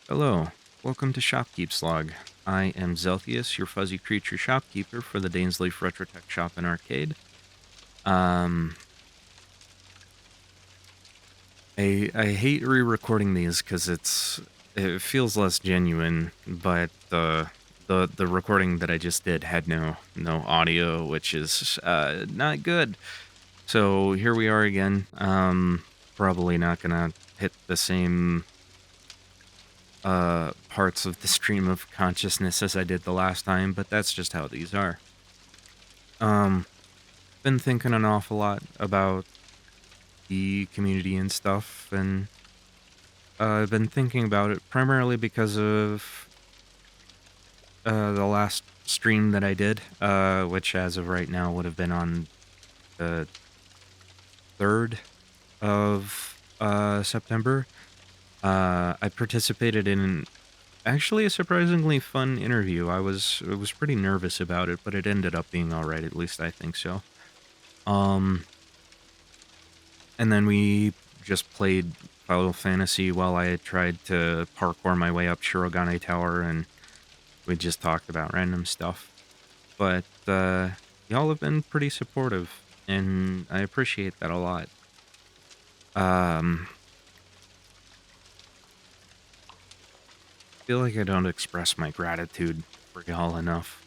Hello, welcome to Shopkeep's Log. I am Zelthius, your fuzzy creature shopkeeper for the Dainsleif Retrotech Shop and Arcade. Um, I hate re-recording these because it feels less genuine, but the recording that I just did had no audio, which is not good. So here we are again. Probably not gonna hit the same parts of the stream of consciousness as I did the last time, but that's just how these are. Um, been thinking an awful lot about the community and stuff, and I've been thinking about it primarily because of the last stream that I did, which as of right now would have been on the 3rd of September. I participated in actually a surprisingly fun interview. I was pretty nervous about it, but it ended up being all right. At least I think so. Um, and then we just played Final Fantasy while I had tried to parkour my way up Shirogane Tower, and we just talked about random stuff. But y'all have been pretty supportive, and I appreciate that a lot. Feel like I don't express my gratitude for y'all enough.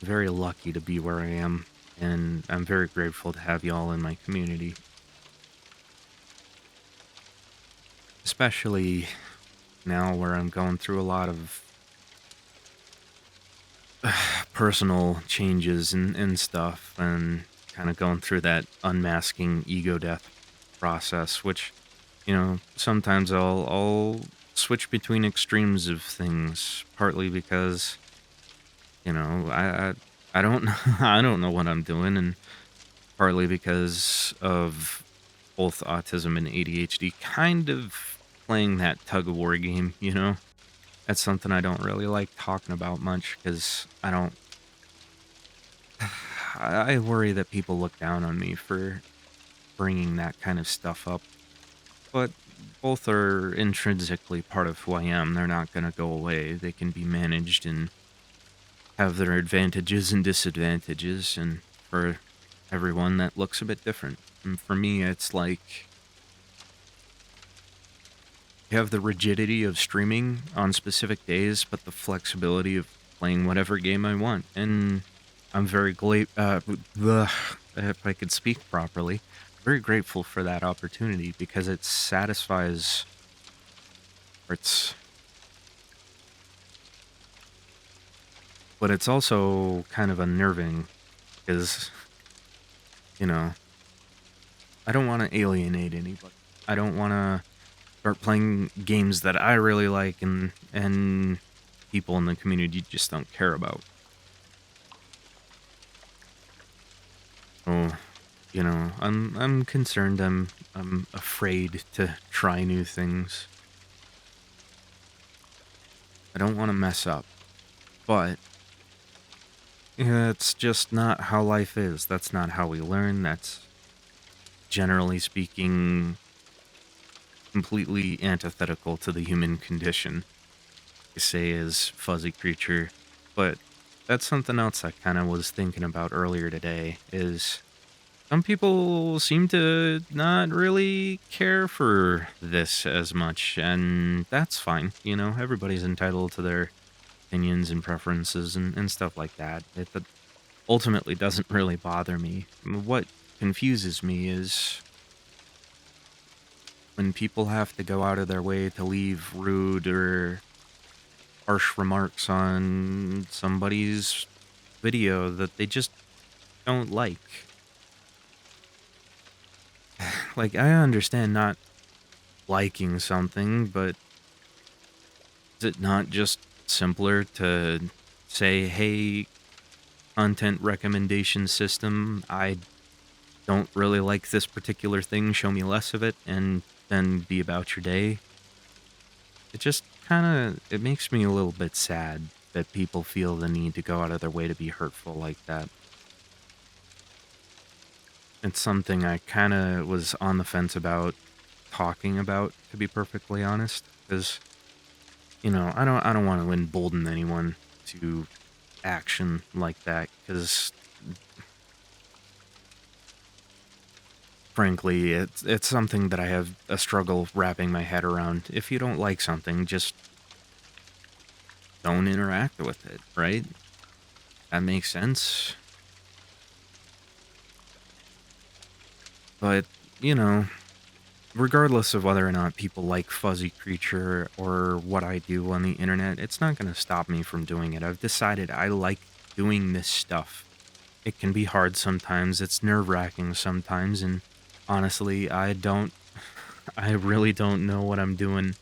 Very lucky to be where I am, and I'm very grateful to have y'all in my community. Especially now where I'm going through a lot of personal changes and stuff, and kind of going through that unmasking ego death process, which, sometimes I'll switch between extremes of things, partly because, I don't I don't know what I'm doing, and partly because of both autism and ADHD kind of playing that tug of war game, That's something I don't really like talking about much because I worry that people look down on me for bringing that kind of stuff up. But both are intrinsically part of who I am. They're not going to go away. They can be managed and have their advantages and disadvantages. And for everyone, that looks a bit different. And for me, it's like you have the rigidity of streaming on specific days, but the flexibility of playing whatever game I want. And I'm very if I could speak properly, very grateful for that opportunity because it satisfies, or but it's also kind of unnerving because, you know, I don't want to alienate anybody. I don't want to start playing games that I really like and people in the community just don't care about. So, I'm concerned. I'm afraid to try new things. I don't want to mess up, but it's just not how life is. That's not how we learn. That's generally speaking completely antithetical to the human condition. I say as fuzzy creature, but that's something else I kind of was thinking about earlier today is some people seem to not really care for this as much, and that's fine. Everybody's entitled to their opinions and preferences and stuff like that. It ultimately doesn't really bother me. What confuses me is when people have to go out of their way to leave rude or harsh remarks on somebody's video that they just don't like. Like, I understand not liking something, but is it not just simpler to say, hey, content recommendation system, I don't really like this particular thing, show me less of it, and then be about your day? It just it makes me a little bit sad that people feel the need to go out of their way to be hurtful like that. It's something I kind of was on the fence about talking about, to be perfectly honest, because I don't want to embolden anyone to action like that, because frankly, it's something that I have a struggle wrapping my head around. If you don't like something, just don't interact with it, right? That makes sense. But, you know, regardless of whether or not people like Fuzzy Creature or what I do on the internet, it's not going to stop me from doing it. I've decided I like doing this stuff. It can be hard sometimes, it's nerve-wracking sometimes, and honestly, I really don't know what I'm doing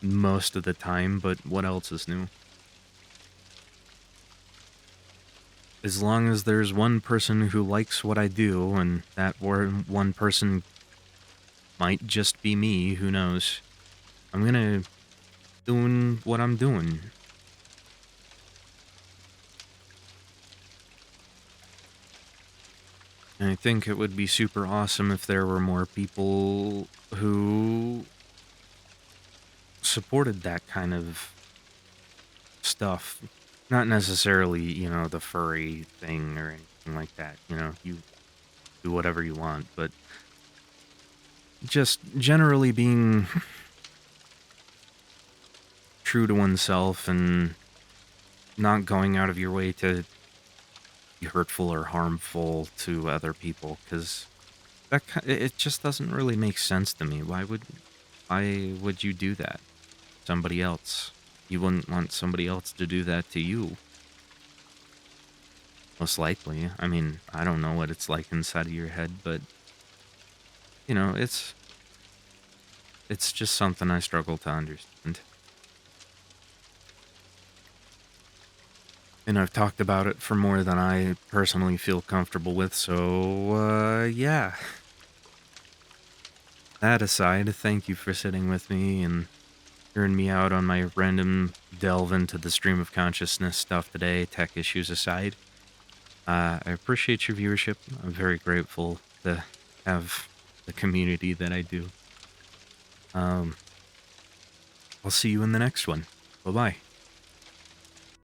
most of the time, but what else is new? As long as there's one person who likes what I do, and that one person might just be me, who knows? I'm gonna doing what I'm doing. And I think it would be super awesome if there were more people who supported that kind of stuff. Not necessarily, the furry thing or anything like that. You do whatever you want, but just generally being true to oneself and not going out of your way to be hurtful or harmful to other people, because it just doesn't really make sense to me. Why would you do that? Somebody else. You wouldn't want somebody else to do that to you. Most likely. I mean, I don't know what it's like inside of your head, but you know, it's it's just something I struggle to understand. And I've talked about it for more than I personally feel comfortable with, so yeah. That aside, thank you for sitting with me and hearing me out on my random delve into the stream of consciousness stuff today, tech issues aside. I appreciate your viewership. I'm very grateful to have the community that I do. Um, I'll see you in the next one. Bye bye.